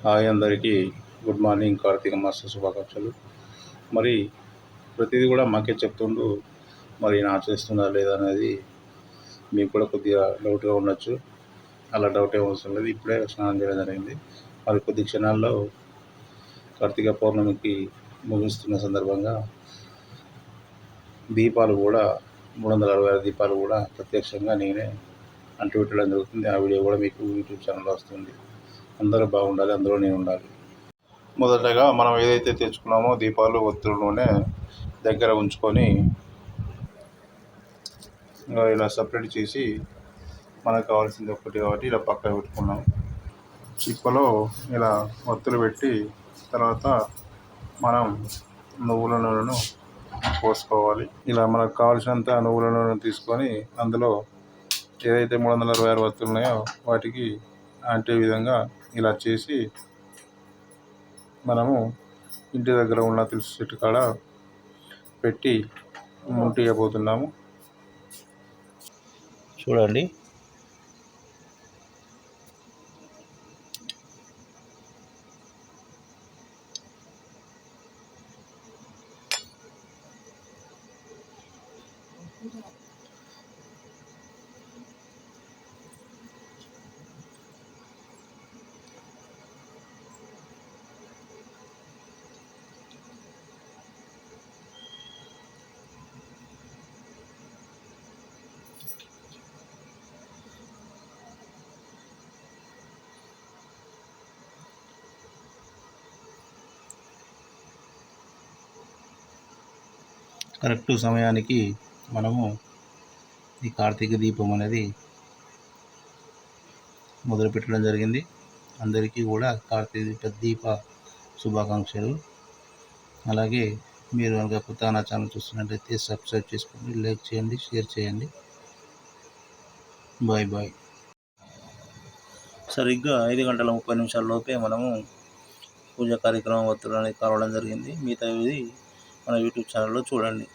Hi అందరికీ good morning, Karthika మాస శుభాకాంక్షలు. మరి ప్రతిదీ కూడా మాకే చెప్తుండు, మరి నా చేస్తుందా లేదా అనేది మీకు కూడా కొద్దిగా డౌట్గా ఉండొచ్చు. అలా డౌట్ ఏం అవసరం లేదు. ఇప్పుడే స్నానం చేయడం జరిగింది. మరి కొద్ది క్షణాల్లో కార్తీక పౌర్ణమికి ముగిస్తున్న సందర్భంగా దీపాలు కూడా 366 దీపాలు కూడా ప్రత్యక్షంగా నేనే అంటిపెట్టడం జరుగుతుంది. ఆ వీడియో కూడా మీకు యూట్యూబ్ ఛానల్లో వస్తుంది. అందరూ బాగుండాలి, అందులో నేను ఉండాలి. మొదటగా మనం ఏదైతే తెచ్చుకున్నామో దీపాలు, ఒత్తుల నూనె దగ్గర ఉంచుకొని ఇలా సపరేట్ చేసి మనకు కావాల్సింది ఒకటి కాబట్టి ఇలా పక్కన పెట్టుకున్నాం. చిప్పలో ఇలా ఒత్తులు పెట్టి తర్వాత మనం నువ్వుల నూనెను పోసుకోవాలి. ఇలా మనకు కావాల్సినంత నువ్వుల నూనె తీసుకొని అందులో ఏదైతే 366 ఒత్తులు ఉన్నాయో వాటికి అంటే విధంగా ఇలా చేసి మనము ఇంటి దగ్గర ఉన్న తులసి చెట్టు కాడ పెట్టి ముట్టియబోతున్నాము. చూడండి, కరెక్ట్ సమయానికి మనము ఈ కార్తీక దీపం అనేది మొదలుపెట్టడం జరిగింది. అందరికీ కూడా కార్తీక దీప శుభాకాంక్షలు. అలాగే మీరు కనుక కొత్తగా నా ఛానల్ చూస్తున్నట్లయితే సబ్స్క్రైబ్ చేసుకోండి, లైక్ చేయండి, షేర్ చేయండి. Bye bye. సరిగ్గా 5 గంటల 30 నిమిషాల లోపే మనము పూజా కార్యక్రమం ఒత్తులు అనేది కావడం జరిగింది. మిగతాది మన యూట్యూబ్ ఛానల్లో చూడండి.